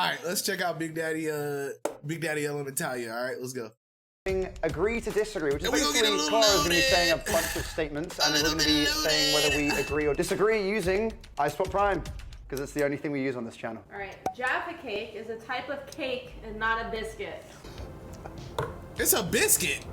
right, let's check out Big Daddy Elementalia. All right, let's go. Agree to disagree, which is And we gonna get a basically little Clara is going to be saying a loaded. bunch of statements, and we're little going to be bit saying whether we agree or disagree using iSwap Prime, because it's the only thing we use on this channel. All right, Jaffa cake is a type of cake and not a biscuit. It's a biscuit.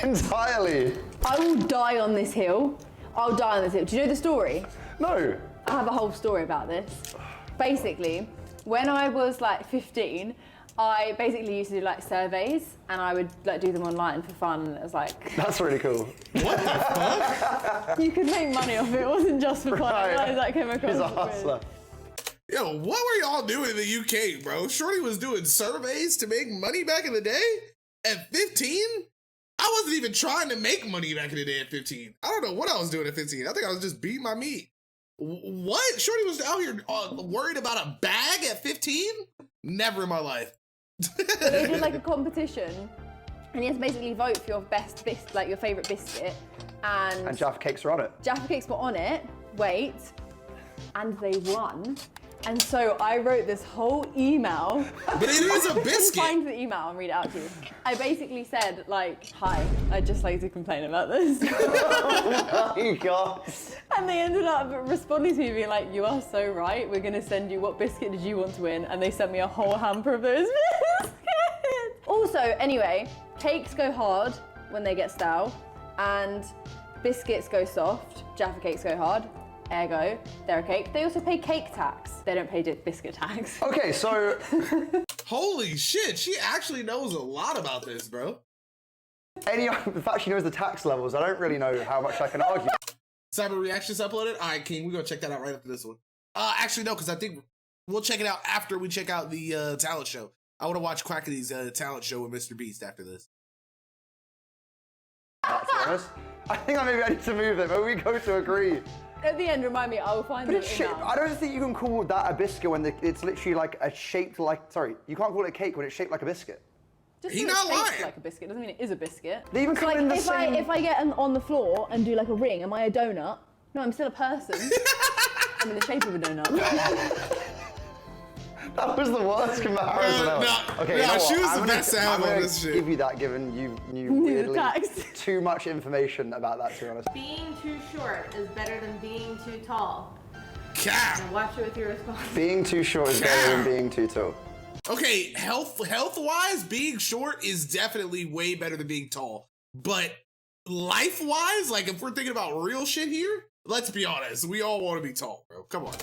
Entirely. I will die on this hill. I'll die on this hill. Do you know the story? No. I have a whole story about this. Basically, when I was like 15, I basically used to do like surveys, and I would like do them online for fun. And it was like That's really cool. What the fuck? you could make money off it. It wasn't just for fun. I Right. realized that came across. He's a as weird. hustler. Yo, what were y'all doing in the UK, bro? Shorty was doing surveys to make money back in the day? At 15? I wasn't even trying to make money back in the day at 15. I don't know what I was doing at 15. I think I was just beating my meat. What? Shorty was out here worried about a bag at 15? Never in my life. So they did like a competition, and you had to basically vote for your best like your favourite biscuit. And Jaffa cakes are on it. Jaffa cakes were on it. Wait, and they won. And so I wrote this whole email. But it is a I can biscuit. find the email and read it out to you. I basically said like, "Hi, I'd just like to complain about this." Oh my God. And they ended up responding to me being like, "You are so right. We're gonna send you. What biscuit did you want to win?" And they sent me a whole hamper of those biscuits. Also, anyway, cakes go hard when they get stale, and biscuits go soft. Jaffa cakes go hard. Ergo, they're a cake. They also pay cake tax. They don't pay biscuit tax. Okay, so Holy shit, she actually knows a lot about this, bro. the fact she knows the tax levels, I don't really know how much I can argue. Cyber Reactions uploaded? All right, King, we're going to check that out right after this one. Actually, no, because I think we'll check it out after we check out the talent show. I want to watch Quackity's talent show with Mr. Beast after this. To be honest. I think maybe I need to move it, but we go to agree. At the end, remind me, I will find But the it's shaped, email. I don't think you can call that a biscuit when it's literally like a shaped like, sorry, you can't call it a cake when it's shaped like a biscuit. Just He because not it tastes lying. like a biscuit doesn't mean it is a biscuit. They even So, come like, in the if same... if I get on the floor and do like a ring, am I a donut? No, I'm still a person. I'm in the shape of a donut. That was the worst comparison ever. no, you know what? she was I'm the gonna- best to have I'm on gonna this shit. give you that, given you knew Knew the weirdly tax. too much information about that, to be honest. Being too short is better than being too tall. Cap. Now watch it with your response. Being too short is better than being too tall. Okay, health-wise, being short is definitely way better than being tall. But life-wise, like if we're thinking about real shit here, let's be honest, we all want to be tall, bro. Come on.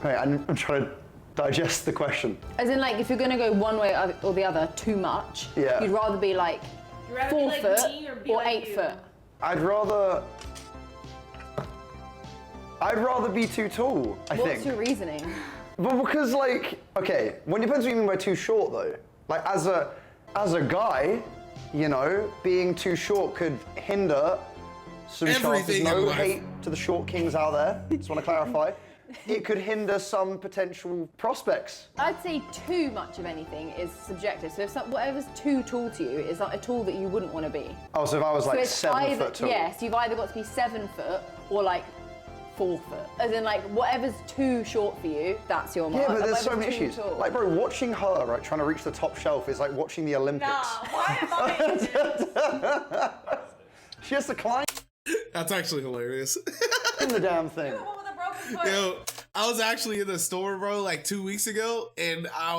Wait, I'm trying to digest the question. As in, like, if you're gonna go one way or the other too much, Yeah. you'd rather be like You rather 4 be like foot me or be or like 8 you? foot. I'd rather be too tall, I What's think. your reasoning? But because, like, okay, when depends what you mean by too short, though. Like, as a guy, you know, being too short could hinder some chances. Everything in No life. hate to the short kings out there. Just want to clarify. It could hinder some potential prospects. I'd say too much of anything is subjective. So if whatever's too tall to you is like a tall that you wouldn't want to be. Oh, so if I was So like it's 7 either, foot tall. yes, you've either got to be 7 foot or like 4 foot. As in, like, whatever's too short for you, that's your mark. Yeah, but And there's so many whatever's too issues. tall- Like, bro, watching her, right, trying to reach the top shelf is like watching the Olympics. Nah, why am I? She has to climb That's actually hilarious. the damn thing. With a broken foot. Yo, I was actually in the store, bro, like 2 weeks ago, and I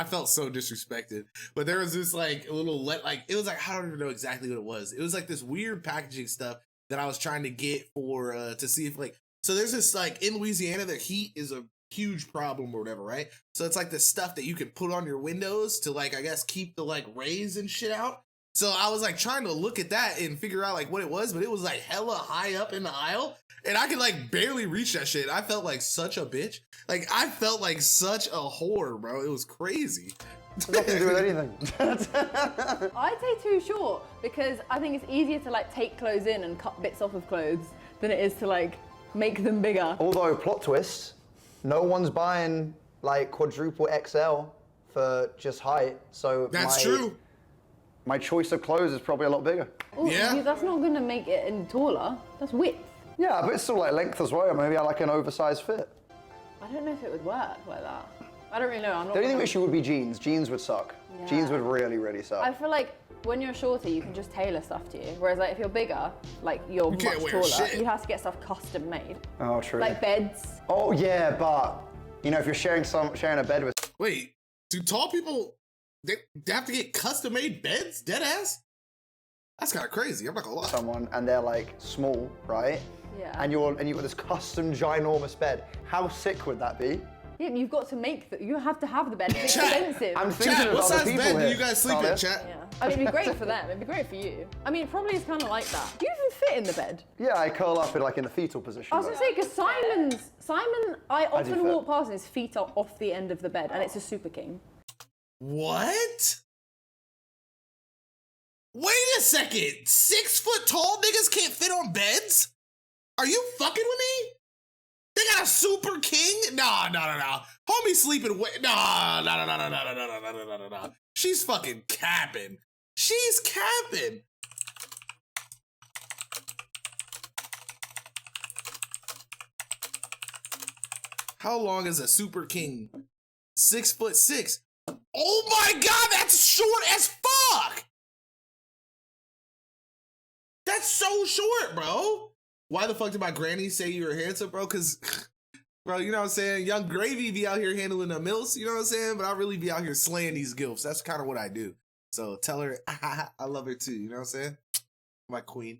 felt so disrespected. But there was this like little it was like, I don't even know exactly what it was. It was like this weird packaging stuff that I was trying to get for to see if like, so there's this like in Louisiana, the heat is a huge problem or whatever, right? So it's like the stuff that you can put on your windows to like, I guess, keep the like rays and shit out. So I was like trying to look at that and figure out like what it was, but it was like hella high up in the aisle and I could like barely reach that shit. I felt like such a bitch. Like I felt like such a whore, bro. It was crazy. Nothing to do with anything. I'd say too short because I think it's easier to like take clothes in and cut bits off of clothes than it is to like make them bigger. Although, plot twist, no one's buying like quadruple XL for just height. So That's true. My choice of clothes is probably a lot bigger. Ooh, Yeah. That's not going to make it any taller. That's width. Yeah, but it's still like length as well. Maybe I like an oversized fit. I don't know if it would work like that. I don't really know. I'm not. The only issue would be jeans. Jeans would suck. Yeah. Jeans would really, really suck. I feel like when you're shorter, you can just tailor stuff to you. Whereas like if you're bigger, like you're You can't much wear taller, shit. you have to get stuff custom made. Oh, true. Like beds. Oh yeah, but you know, if you're sharing a bed with Wait, do tall people they have to get custom made beds? Dead ass? That's kind of crazy. I'm not gonna lie. someone and they're like small, right? Yeah. And you've got this custom ginormous bed. How sick would that be? Yeah, but you've got to make you have to have the bed. It's Chat. expensive. I'm thinking Chat, of what other size people bed do here. you guys sleep in, Talia. chat? Yeah. I mean, it'd be great for them. It'd be great for you. I mean, it probably is kind of like that. Do you even fit in the bed? Yeah, I curl up in like in the fetal position. I was gonna say, because Simon, I often fit. walk past and his feet are off the end of the bed, and it's a super king. What? Wait a second. 6 foot tall niggas can't fit on beds? Are you fucking with me? They got a super king? Nah. Homie sleeping way. Nah. She's fucking capping. She's capping. How long is a super king? 6'6". Oh my god, that's short as fuck! That's so short, bro. Why the fuck did my granny say you were handsome, bro? Cause, bro, you know what I'm saying? Young Gravy be out here handling the mills, you know what I'm saying? But I really be out here slaying these gilfs. That's kind of what I do. So tell her I love her too, you know what I'm saying? My queen.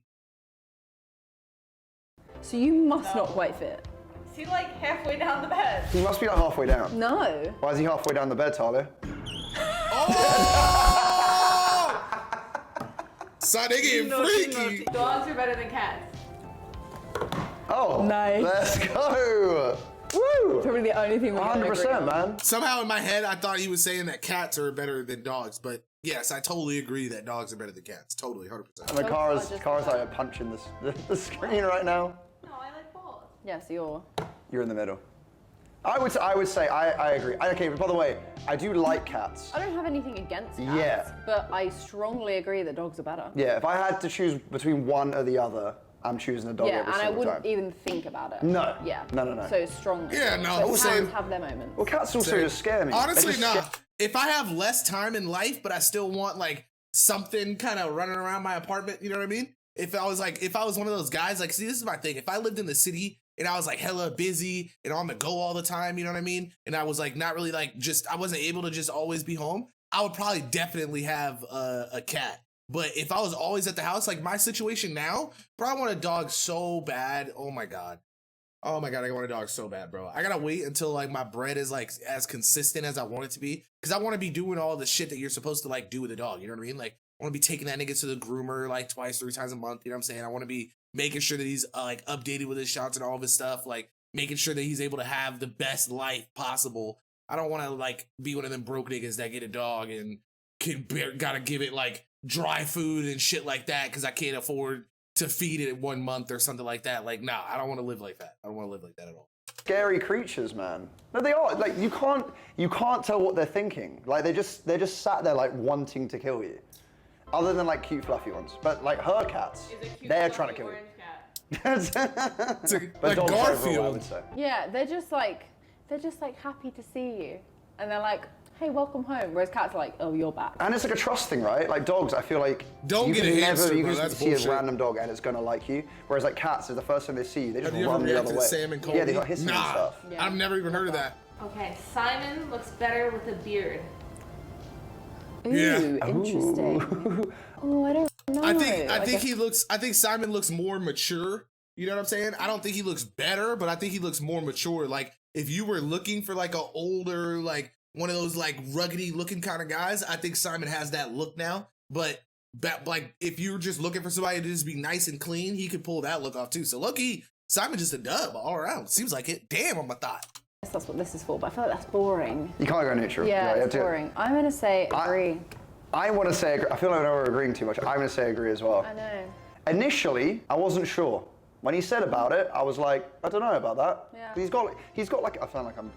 So you must not quite fit. Is he like halfway down the bed? He must be like halfway down. No. Why is he halfway down the bed, Talia? Oh! Son, they getting freaky. Dogs are better than cats. Oh, Nice. Let's go. Woo! Probably the only thing we're gonna agree 100%, on. man. Somehow in my head, I thought he was saying that cats are better than dogs, but yes, I totally agree that dogs are better than cats. Totally, 100%. And the car is just- like punching the screen right now. No, I like both. Yeah, so You're in the middle. I would say I agree. Okay, but by the way, I do like cats. I don't have anything against cats, Yeah. but I strongly agree that dogs are better. Yeah, if I had to choose between one or the other, I'm choosing a dog Yeah, every and I single wouldn't time. even think about it. No. Yeah. No. So strongly. Yeah, no, But same. cats have their moments. Well, cats also just scare me. They Honestly, just nah. scare- If I have less time in life, but I still want like something kind of running around my apartment, you know what I mean? If I was one of those guys, like, see, this is my thing. If I lived in the city and I was like hella busy and on the go all the time, you know what I mean? And I was like not really like I wasn't able to just always be home, I would probably definitely have a cat. But if I was always at the house, like my situation now, bro, I want a dog so bad. Oh my god, I want a dog so bad, bro. I gotta wait until like my bread is like as consistent as I want it to be, because I want to be doing all the shit that you're supposed to like do with a dog. You know what I mean? Like I want to be taking that nigga to the groomer like twice, 3 times a month. You know what I'm saying? I want to be making sure that he's like updated with his shots and all of his stuff, like making sure that he's able to have the best life possible. I don't want to like be one of them broke niggas that get a dog and gotta give it like dry food and shit like that because I can't afford to feed it 1 month or something like that. Like, nah, I don't want to live like that. I don't want to live like that at all. Scary creatures, man. No, they are. Like you can't tell what they're thinking. Like they're just sat there like wanting to kill you. Other than like cute fluffy ones, but like her cats, Is a cute they're fluffy trying to kill orange cat. you. But Like dogs overall, I Garfield. would say. Yeah, they're just like happy to see you, and they're like, "Hey, welcome home." Whereas cats are like, "Oh, you're back." And it's like a trust thing, right? Like dogs, I feel like Don't you get can a hamster, you bro. can That's just see bullshit. a random dog and it's gonna like you. Whereas like cats, is the first time they see you, they just Have you ever run the reacted other to way. Sam and Cody? Yeah, they got hissing and Nah, stuff. Yeah. I've never even heard of that. Okay, Simon looks better with a beard. Ooh, Yeah. interesting. Oh, I don't know. I think guess- I think Simon looks more mature. You know what I'm saying? I don't think he looks better, but I think he looks more mature. Like if you were looking for like a older, like one of those like ruggedy looking kind of guys, I think Simon has that look now. But like if you're just looking for somebody to just be nice and clean, he could pull that look off too. So lucky Simon just a dub all around. Seems like it. Damn, on my thought. I guess that's what this is for, but I feel like that's boring. You can't go neutral. Yeah, You're right, it's boring. I'm gonna say agree. I want to say, I feel like we're agreeing too much. I'm going to say agree as well. I know. Initially, I wasn't sure. When he said about it, I was like, I don't know about that. Yeah. He's got like, I sound like I'm,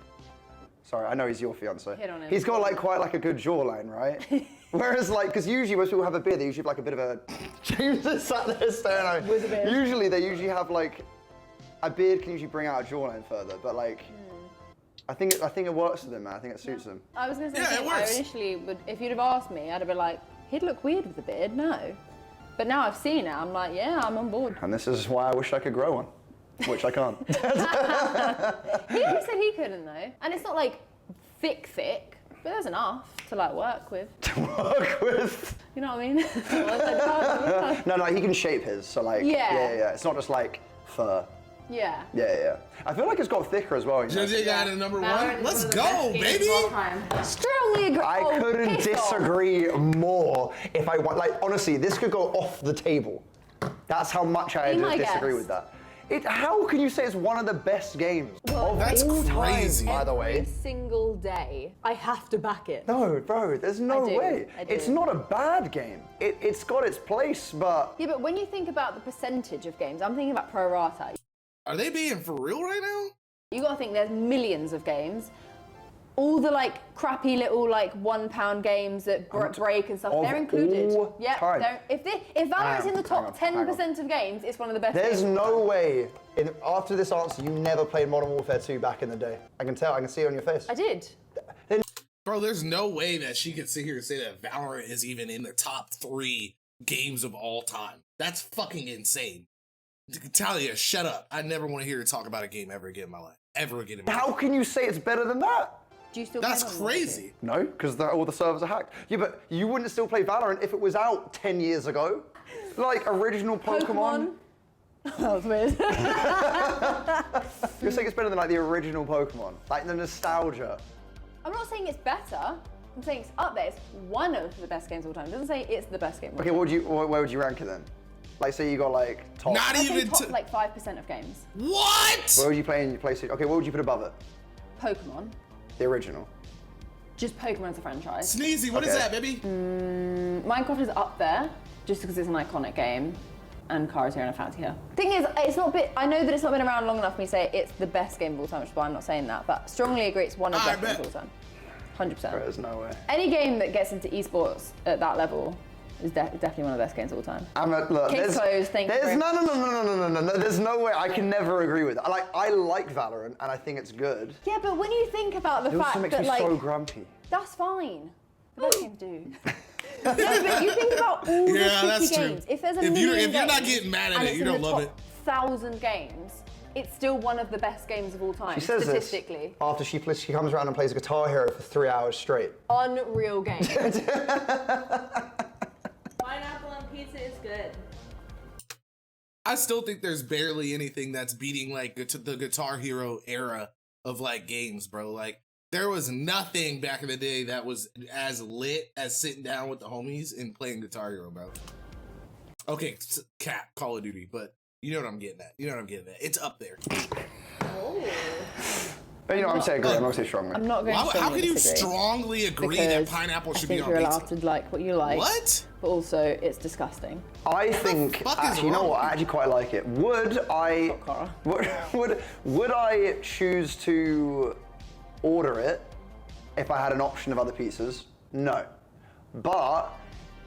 sorry, I know he's your fiance. Hit on him. He's got like quite like a good jawline, right? Whereas like, because usually when people have a beard, they usually have like a bit of a, James is sat there staring at me. With a beard. Usually they usually have like a beard can usually bring out a jawline further, but like, I think it works with him, man. I think it suits him. I was gonna say, Yeah, it I works. initially would, if you'd have asked me, I'd have been like, he'd look weird with a beard. No, but now I've seen it, I'm like, yeah, I'm on board. And this is why I wish I could grow one, which I can't. He always said he couldn't though, and it's not like thick, but there's enough to like work with. To work with. You know what I mean? Yeah. No, he can shape his. So like, Yeah. It's not just like fur. Yeah. Yeah. I feel like it's got thicker as well. You know? JJ got a number Valorant one. is Let's one of the go, best games of all baby. time. Strongly agree. I couldn't piss off. disagree more if I want. Like, honestly, this could go off the table. That's how much I Be my disagree guest. with that. How can you say it's one of the best games of That's all crazy. time, by the Every way? single day, I have to back it. No, bro, there's no I do, way. I do. It's not a bad game. It's got its place, but Yeah, but when you think about the percentage of games, I'm thinking about pro rata. Are they being for real right now? You gotta think there's millions of games. All the like crappy little like £1 games that break and stuff, of they're included. all time. If Valorant's in the top hang on. 10% of games, it's one of the best there's games. no way, after this answer, you never played Modern Warfare 2 back in the day. I can tell, I can see it on your face. I did. Bro, there's no way that she could sit here and say that Valorant is even in the top 3 games of all time. That's fucking insane. Talia, shut up. I never want to hear her talk about a game ever again in my life. Ever again in my life. How can you say it's better than that? Do you still That's play Modern Warfare crazy. No, because all the servers are hacked. Yeah, but you wouldn't still play Valorant if it was out 10 years ago. Like original 2? Pokemon. That was weird. You're saying it's better than like the original Pokemon, like the nostalgia. I'm not saying it's better. I'm saying it's up there. It's one of the best games of all time. It doesn't say it's the best game of all Okay, time. where would you rank it then? Like, say you got like top. Not I'd say even top to... like 5% of games. What? Where would you play in your PlayStation? Okay, what would you put above it? Pokemon. The original. Just Pokemon as a franchise. Sneezy, what is Okay. that, baby? Minecraft is up there just because it's an iconic game, and Cars Here and a Fancy Here. Thing is, it's not been. I know that it's not been around long enough for me to say it's the best game of all time, which is why I'm not saying that. But strongly agree, it's one of the I best games bet. of all time. 100%. There's no way. Any game that gets into esports at that level is definitely one of the best games of all time. Look, Case closed, thank you there's very no. There's no way. I can never agree with that. I like Valorant and I think it's good. Yeah, but when you think about the It also fact makes that me like so grumpy. that's fine. The best games do. No, but you think about all the Yeah, shitty that's true. games. If there's a If you- million if you're not games getting mad at and it, it's you in don't the love top 1,000 games, it's still one of the best games of all time, She says this statistically. after she comes around and plays Guitar Hero for 3 hours straight. Unreal game. Pineapple and pizza is good. I still think there's barely anything that's beating like the Guitar Hero era of like games, bro. Like there was nothing back in the day that was as lit as sitting down with the homies and playing Guitar Hero, bro. Okay, Cap, Call of Duty, but you know what I'm getting at. You know what I'm getting at. It's up there. But you know what I'm saying? Agree. I'm not saying strongly. I'm not going to How strongly can you disagree, strongly agree that because pineapple I should be think on you're pizza? allowed to like what you like. What? But also, it's disgusting. I think fuck is actually, you know wrong what? with I actually quite like it. Would I? Coral. Would I choose to order it if I had an option of other pizzas? No. But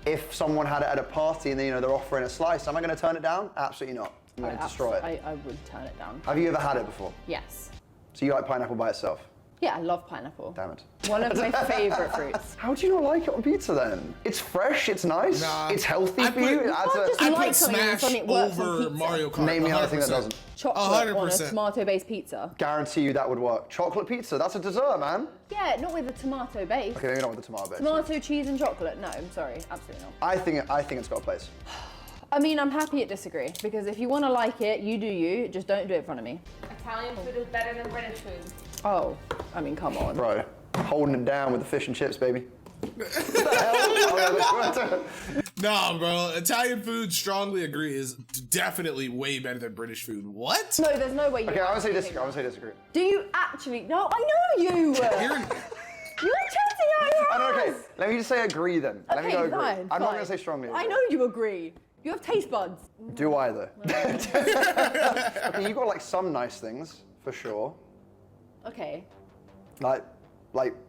if someone had it at a party and then they're offering a slice, am I going to turn it down? Absolutely not. I'm going to destroy it. I would turn it down. Have you ever had it before? Yes. So you like pineapple by itself? Yeah, I love pineapple. Damn it. One of my favourite fruits. How do you not like it on pizza then? It's fresh, it's nice, Nah. it's healthy I for you. put- It adds can't a, just I like put something and Smash suddenly it works on over pizza. Mario Kart. Name me another thing that 100%. doesn't. Chocolate on a 100%. tomato-based pizza. Guarantee you that would work. Chocolate pizza, that's a dessert, man. Yeah, not with a tomato base. Okay, maybe not with the tomato base. Tomato, cheese, and chocolate. No, I'm sorry, absolutely not. I think it's got a place. I mean, I'm happy at disagree because if you want to like it, you do you. Just don't do it in front of me. Italian food is better than British food. Oh, I mean, come on. Bro, holding it down with the fish and chips, baby. What the hell? Nah, bro. Italian food, strongly agree, is definitely way better than British food. What? No, there's no way you. Okay, I would say actually disagree. I would say disagree. Do you actually? No, I know you. You're- You're chatting out your I know, okay, ass. let me just say agree then. Let me go agree. Fine, I'm not fine. going to say strongly agree. I know you agree. You have taste buds. Do I though? Okay, you got like some nice things, for sure. Okay. Like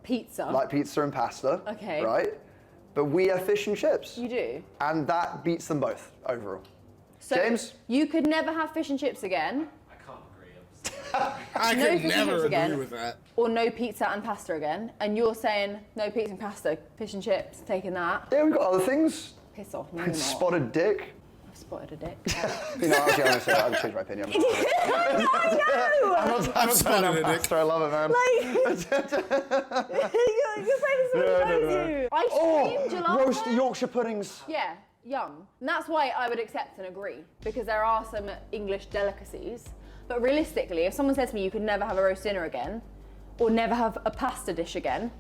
Pizza. pizza and pasta. Okay. Right? But we have fish and chips. You do. And that beats them both overall. So James? you could never have fish and chips again. I No could fish and never chips agree again. with that. or no pizza and pasta again, and you're saying no pizza and pasta, fish and chips, taking that. Yeah, we've got other things. Piss off, no you're not. Spotted dick. I've spotted a dick. You know, actually, I'm gonna say I've changed my opinion. I'm I'm spotted a dick. pasta. I love it, man. Your face No, no, no. you. Ice Oh, cream, gelato. roast Yorkshire puddings. Yeah, yum. And that's why I would accept and agree, because there are some English delicacies. But realistically, if someone says to me you could never have a roast dinner again, or never have a pasta dish again,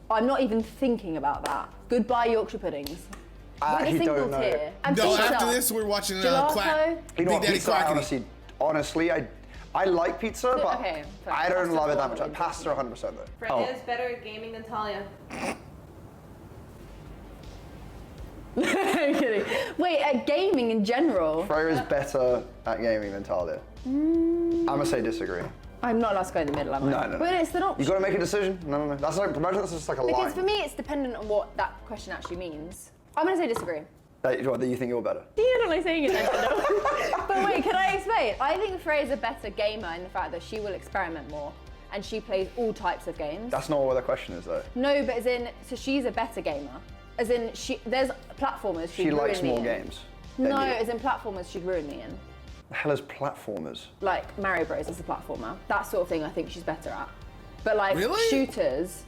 I'm not even thinking about that. Goodbye Yorkshire puddings. I With a actually single don't know. tier. And No, pizza. after this, we're watching Gelato. Quack. You know Big what, Daddy pizza, Quackity. honestly, I like pizza, but okay, fair. I don't Pasta's love it that more much. than Pasta 100% though. Freya is better at gaming than Talia. I'm kidding. Wait, at gaming in general, Freya is better at gaming than Talia. I'm gonna say disagree. I'm not allowed to go in the middle, am I? No. But it's an option. You gotta make a decision. No. That's like, imagine that's just like a line. Because for me, it's dependent on what that question actually means. I'm gonna say disagree. That you think you're better. You don't like saying it, But wait, can I explain? I think Freya's a better gamer in the fact that she will experiment more and she plays all types of games. That's not what the question is though. No, but as in, so she's a better gamer. As in, there's platformers She she'd ruin likes me more in. games. than No, you. as in platformers she'd ruin me in. The hell is platformers? Like Mario Bros is a platformer. That sort of thing I think she's better at. But like Really? shooters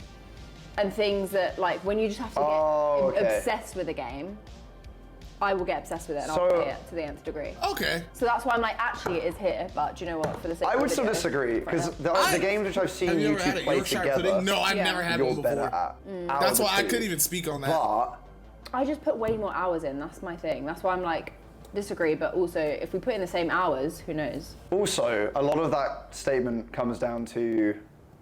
and things that like when you just have to get Oh, okay. obsessed with a game, I will get obsessed with it and So- I'll play it to the nth degree. Okay. So that's why I'm like, actually, it is here. But do you know what? For the sake I of would the still video, disagree because Freya. the games which I've seen Have you you ever had two a play Yorkshire together, pudding? No, I've Yeah. never had you're one before. better at. out That's of why the I two. couldn't even speak on that. But I just put way more hours in. That's my thing. That's why I'm like, disagree. But also, if we put in the same hours, who knows? also, a lot of that statement comes down to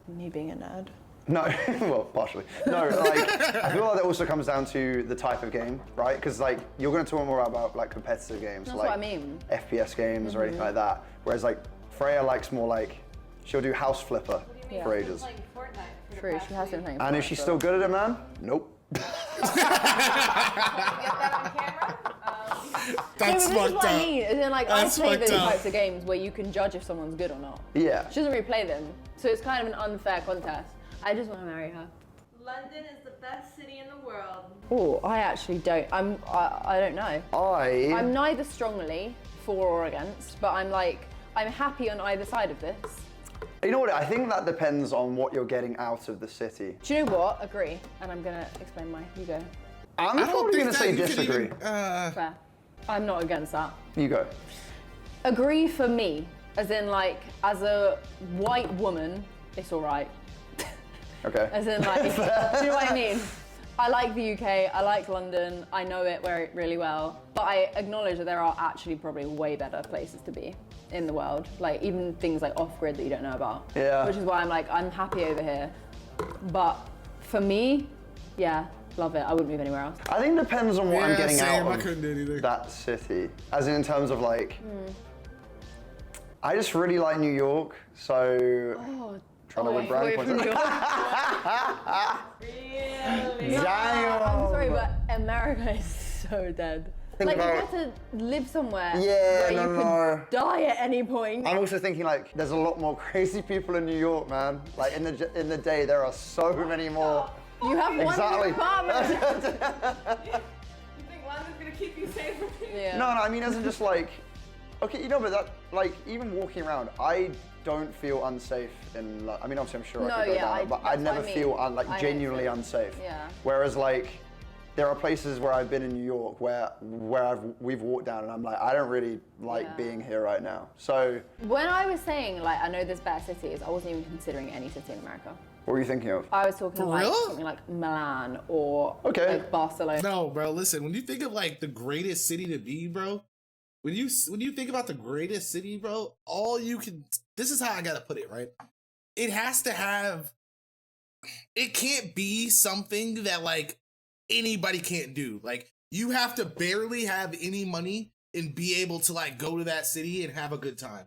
Me being a nerd. no, well, partially. No, like I feel like that also comes down to the type of game, right? Because like you're going to talk more about like competitive games, That's like what I mean. FPS games or anything like that. Whereas like Freya likes more like she'll do House Flipper Yeah. for ages. Playing Fortnite for the True, past she has week. been playing. And is she still good at it, man? Nope. Get that on camera. That's This is fucked what I up. mean. As in, like, That's I play fucked those up. types of games where you can judge if someone's good or not. Yeah. She doesn't really play them, so it's kind of an unfair contest. I just want to marry her. London is the best city in the world. Oh, I actually don't. I don't know. I'm neither strongly for or against, but I'm happy on either side of this. You know what? I think that depends on what you're getting out of the city. Do you know what? Agree. And I'm gonna explain why. You go. I'm I don't probably think going to that say you could disagree. even, Fair. I'm not against that. You go. Agree for me, as in like, as a white woman, it's all right. Okay. As in like, do you know what I mean? I like the UK, I like London, I know it really well, but I acknowledge that there are actually probably way better places to be in the world. Like even things like off-grid that you don't know about. Yeah. Which is why I'm like, I'm happy over here. But for me, yeah, love it. I wouldn't move anywhere else. I think it depends on what I'm Yeah, getting same. I out couldn't do it either. of that city. As in terms of like, I just really like New York, so Oh, trying to win brand points. Really? Damn. I'm sorry, but America is so dead. Think Like you about- get to live somewhere Yeah, where no, you no. could die at any point. I'm also thinking like, there's a lot more crazy people in New York, man. Like in the day, there are so many more. You have one Exactly. apartment. You think London's gonna keep you safe from me? Yeah. No, I mean, as in just like, okay, you know, but that, like, even walking around, I don't feel unsafe in, I mean, obviously I'm sure No, I could go yeah, down, but I that's what never I mean. feel, I know genuinely too. unsafe. Yeah. Whereas, like, there are places where I've been in New York where we've walked down and I'm like, I don't really like Yeah. being here right now. So, When I was saying like I know there's better cities, I wasn't even considering any city in America. what were you thinking of? I was talking like real? something like Milan or Okay. like Barcelona. No, bro. Listen, when you think of like the greatest city to be, bro, when you think about the greatest city, bro, all you can. This is how I gotta put it, right? It has to have. It can't be something that like anybody can't do. Like you have to barely have any money and be able to like go to that city and have a good time.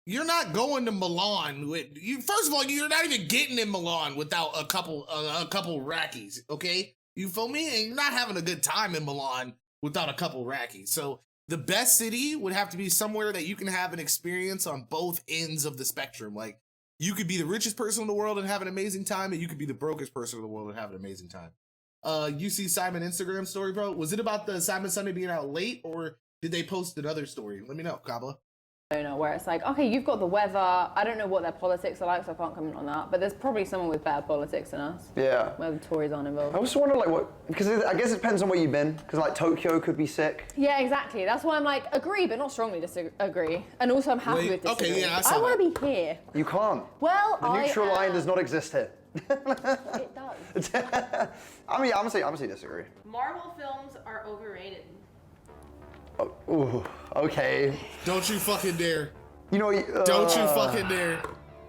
You're not going to Milan with you. First of all, you're not even getting in Milan without a couple rackies. Okay, you feel me? And you're not having a good time in Milan without a couple rackies. So the best city would have to be somewhere that you can have an experience on both ends of the spectrum. Like, you could be the richest person in the world and have an amazing time, and you could be the brokest person in the world and have an amazing time. You see Simon Instagram story, bro? Was it about the Simon Sunday being out late, or did they post another story? Let me know, Kabla. Where it's like, okay, you've got the weather. I don't know what their politics are like, so I can't comment on that. But there's probably someone with better politics than us. Yeah. Where the Tories aren't involved. I was wondering, like, what, because I guess it depends on where you've been, because, like, Tokyo could be sick. Yeah, exactly. That's why I'm like, agree, but not strongly disagree. And also, I'm happy with disagree. Okay, yeah, I want to be here. You can't. Well, The neutral line does not exist here. It does. I mean, I'm gonna say disagree. Marvel films are overrated. Oh, ooh, okay. Don't you fucking dare. You know, Don't you fucking dare.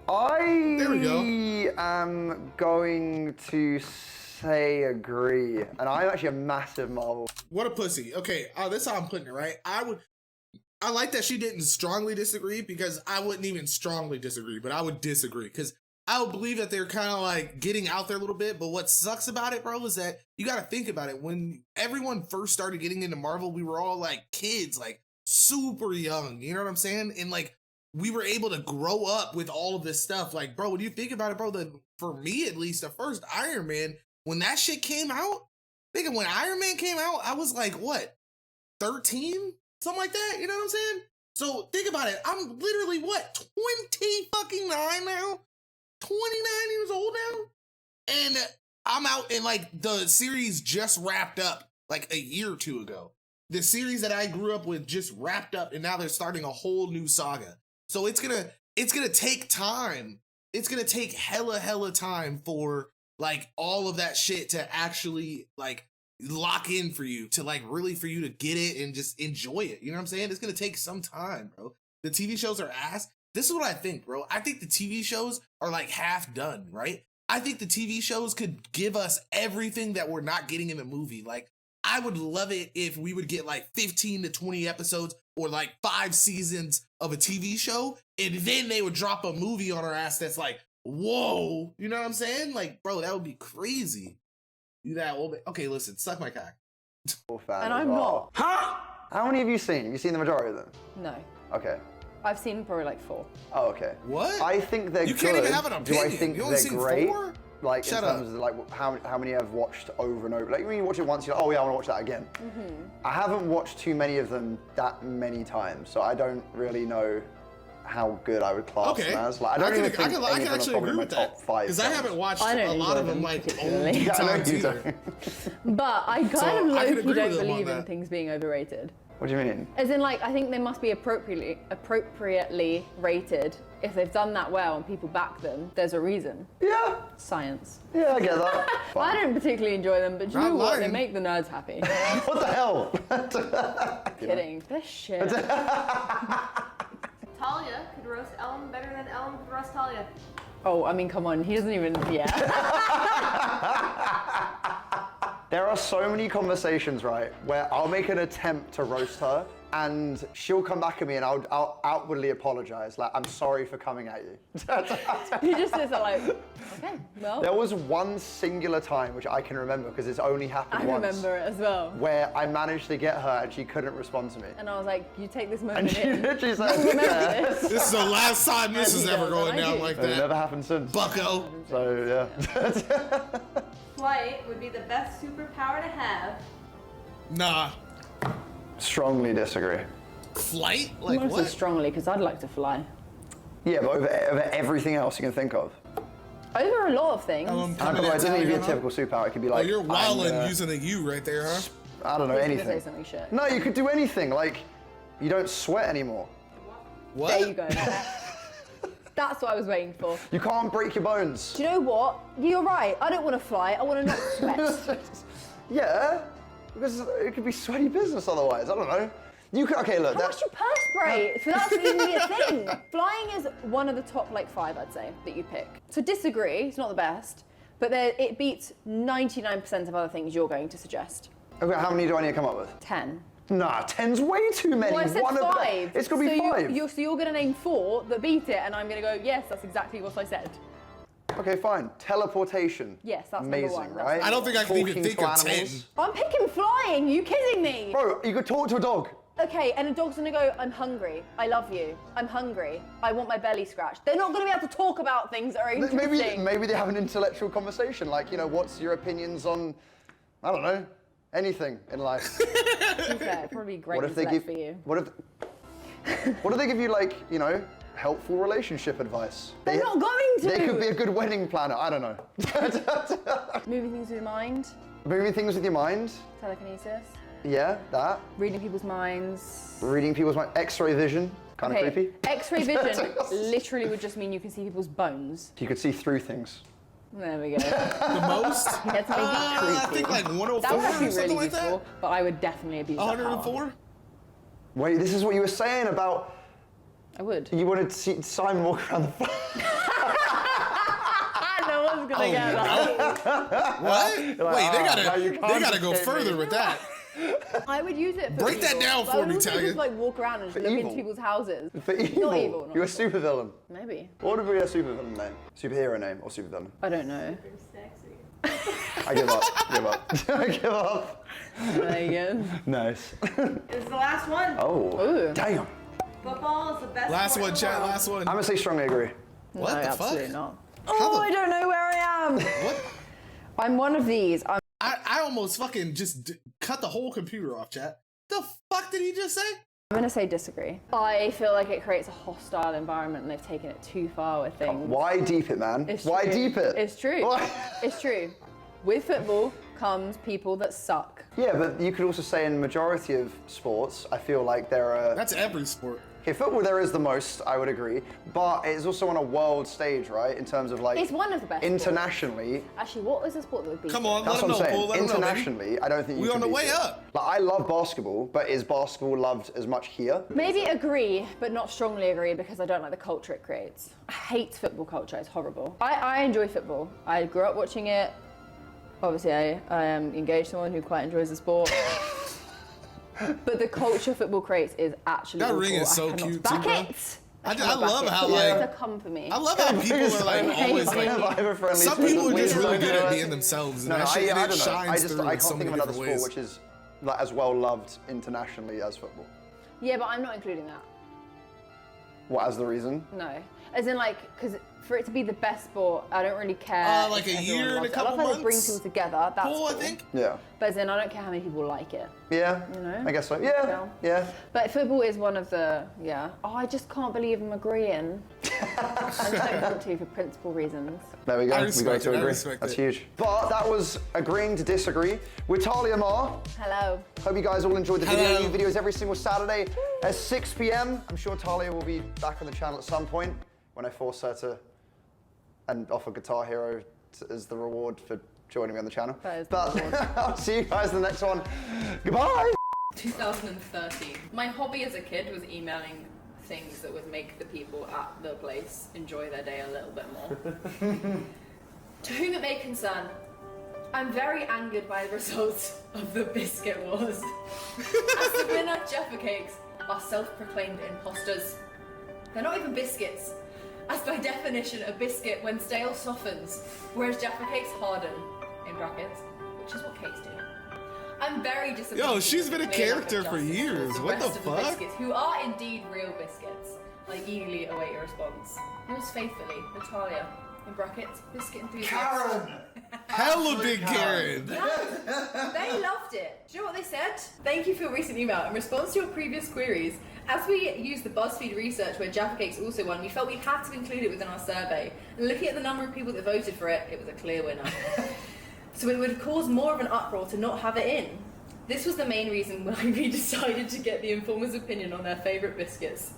There we go. am going to say agree, and I'm actually a massive Marvel. What a pussy. Okay, that's how I'm putting it, right? I like that she didn't strongly disagree, because I wouldn't even strongly disagree, but I would disagree, because I would believe that they're kind of like getting out there a little bit. But what sucks about it, bro, is that you got to think about it. When everyone first started getting into Marvel, we were all like kids, like super young. You know what I'm saying? And like, we were able to grow up with all of this stuff. Like, bro, when you think about it, bro, for me at least, the first Iron Man, when that shit came out, thinking when Iron Man came out, I was like, what, 13? Something like that, you know what I'm saying? So think about it. I'm literally, what, 29 now? 29 years old now? And I'm out, and like the series just wrapped up like a year or two ago. The series that I grew up with just wrapped up, and now they're starting a whole new saga. So it's gonna take time. It's gonna take hella time for like all of that shit to actually like lock in for you, to like really for you to get it and just enjoy it. You know what I'm saying? It's gonna take some time, bro. The TV shows are ass. This is what I think, bro. I think the TV shows are like half done, right? I think the TV shows could give us everything that we're not getting in the movie. Like, I would love it if we would get like 15 to 20 episodes or like 5 seasons of a TV show, and then they would drop a movie on our ass that's like, whoa, you know what I'm saying? Like, bro, that would be crazy. Do that. Okay, listen, suck my cock. Fan And as I'm well. not. Huh? How many have you seen? Have you seen the majority of them? No. Okay. I've seen probably like 4. Oh, okay. What? I think they're You good. can't even have an Do I opinion. think You only they're seen great? 4? Like, Shut in terms up. of like how many I've watched over and over. Like when you watch it once, you're like, oh yeah, I want to watch that again. I haven't watched too many of them that many times, so I don't really know how good I would class them as. Like, I don't even think I any can of them are actually probably agree in my with top that, 5 because I haven't watched I don't a lot enjoy of them them like particularly. old Yeah, I know times you either. But I kind So, of I can low-key agree with don't them on believe in that. things being overrated. What do you mean? As in, like, I think they must be appropriately rated. If they've done that well and people back them, there's a reason. Yeah, Science. yeah, I get that. I don't particularly enjoy them, but do you Not know what? They lying. make the nerds happy. What the hell? Kidding. They're shit. Talia could roast Ellen better than Ellen could roast Talia. Oh, I mean, come on. He doesn't even, yeah. There are so many conversations, right, where I'll make an attempt to roast her, and she'll come back at me, and I'll outwardly apologize, like, I'm sorry for coming at you. He just sits there like, okay, well, There was one singular time, which I can remember, because it's only happened I once, remember it as well. where I managed to get her, and she couldn't respond to me. And I was like, you take this And moment she in. literally said, You'll remember yeah. this. This is the last time this is he ever does, going and I down do. like And it that. never happened since. Bucko. So, yeah. Flight would be the best superpower to have. Nah. Strongly disagree. Flight? I'm Like going to say what? strongly because I'd like to fly. Yeah, but over everything else you can think of. Over a lot of things. I don't know, it doesn't need to be a typical superpower. It could be Oh, like, you're I'm wilding gonna- using a U right there, huh? I don't know, I was gonna say anything. something shit. No, you could do anything. Like, you don't sweat anymore. What? There you go. That's what I was waiting for. You can't break your bones. Do you know what? You're right. I don't want to fly. I want to not sweat. Yeah, because it could be sweaty business otherwise. I don't know. You could, okay, look. How much do you perspirate for that to even be a thing? Flying is one of the top like 5, I'd say, that you pick. So disagree, it's not the best, but it beats 99% of other things you're going to suggest. Okay, how many do I need to come up with? 10. Nah, 10's way too many. Well, I said One of 5. It's gonna be so 5. So you're going to name 4 that beat it, and I'm going to go, yes, that's exactly what I said. Okay, fine. Teleportation. Yes, that's number amazing, 1. That's right? I don't think I can even Talking think to of 10. animals. I'm picking flying. You kidding me? Bro, you could talk to a dog. Okay, and a dog's gonna go, I'm hungry, I love you, I'm hungry, I want my belly scratched. They're not gonna be able to talk about things that are interesting. Maybe they have an intellectual conversation, like, you know, what's your opinions on, I don't know, anything in life. To be fair, probably great What if they give for you. What if they give you, like, you know, helpful relationship advice? They're not going to! They could be a good wedding planner, I don't know. Moving things with your mind, Moving things with your mind, telekinesis, yeah, that. reading people's minds. Reading people's mind, X-ray vision, kind of creepy. X-ray vision literally would just mean you can see people's bones. You could see through things. There we go. The most? That's maybe I think like 104 that would or actually be something really like useful, that. but I would definitely abuse that power. 104? Wait, this is what you were saying about I would. you wanted to see Simon walk around the floor. No one's gonna get that. What? Wait, they gotta go confiscate further me. with that. I would use it for Break that evil, down but for I would me, also Talia. just like walk around and just look evil? into people's houses. For evil. Not evil. Not You're a evil. supervillain. Maybe. What would be a supervillain name? Superhero name or supervillain? I don't know. I give up. Give up. I give up. There you go. Nice. It's the last one. Oh. Ooh. Damn. Football is the best. Last sport one, in the chat. world. Last one. I'm gonna say strongly agree. What No, the absolutely fuck? not. How Oh, the- I don't know where I am. What? I'm one of these. I almost fucking just cut the whole computer off, chat. The fuck did he just say? I'm gonna say disagree. I feel like it creates a hostile environment and they've taken it too far with things. Why deep it, man? It's Why true. deep it? It's true. Why? It's true. With football comes people that suck. Yeah, but you could also say in majority of sports, I feel like there are. That's every sport. Okay, football there is the most, I would agree, but it's also on a world stage, right? In terms of like. It's one of the best sports. Internationally. Actually, what was the sport that would beat Come it? on, That's let him what I'm know, saying. Paul. Let him know, baby. Internationally, I don't think you We can on the beat way it. up. Like, I love basketball, but is basketball loved as much here? Maybe agree, but not strongly agree because I don't like the culture it creates. I hate football culture, it's horrible. I enjoy football. I grew up watching it. Obviously, I am engaged to someone who quite enjoys the sport. But the culture football creates is actually That awful. ring is so I cannot cute back too, bro. it. I cannot love back how, it. like- To come for me. I love how people are like always I have like. a friendly Some people are just spirit. really good at Yeah. being themselves, and No, that I shit don't know. shines through I in so can't think many of another different sport ways. which is like as well loved internationally as football. Yeah, but I'm not including that. What as the reason? No. As in, like, because for it to be the best sport, I don't really care. Like if a everyone year and a loves it. couple I love how they bring months? people together. That's Cool, I cool. think. Yeah. But as in, I don't care how many people like it. Yeah. You know? I guess so. Yeah. Yeah. Yeah. But football is one of the, yeah. Oh, I just can't believe I'm agreeing. I just don't want to for principal reasons. There we go. I We respect got to it, I agree. respect That's it. huge. But that was agreeing to disagree with Talia Mar. Hello. Hope you guys all enjoyed the video. Hello. New videos every single Saturday at 6 p.m. I'm sure Talia will be back on the channel at some point when I force her to and offer Guitar Hero as the reward for joining me on the channel. That is the But reward. I'll see you guys in the next one. Goodbye. 2013. My hobby as a kid was emailing things that would make the people at the place enjoy their day a little bit more. To whom it may concern, I'm very angered by the results of the biscuit wars. As the winner, Jaffa Cakes are self-proclaimed imposters. They're not even biscuits. As by definition, a biscuit when stale softens, whereas Jaffa Cakes harden, in brackets, which is what cakes do. I'm very disappointed. Yo, she's been a with the clear lack of character for justice years. towards What the rest of fuck? biscuits, who are indeed real biscuits. I eagerly await your response. Yours faithfully, Natalia, in brackets, biscuit enthusiast. Hella big Karen. They loved it. Do you know what they said? Thank you for your recent email. In response to your previous queries, as we used the BuzzFeed research where Jaffa Cakes also won, we felt we had to include it within our survey. And looking at the number of people that voted for it, it was a clear winner. So it would cause more of an uproar to not have it in. This was the main reason why we decided to get the Informer's opinion on their favourite biscuits.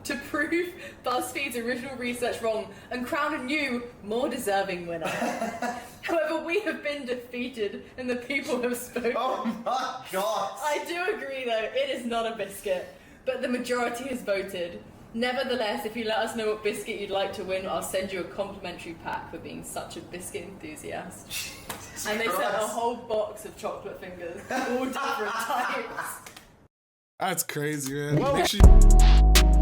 To prove BuzzFeed's original research wrong and crown a new, more deserving winner. However, we have been defeated and the people have spoken. Oh my God. I do agree though, it is not a biscuit, but the majority has voted. Nevertheless, if you let us know what biscuit you'd like to win, I'll send you a complimentary pack for being such a biscuit enthusiast. And they sent a whole box of chocolate fingers, all different types. That's crazy, man. Make sure you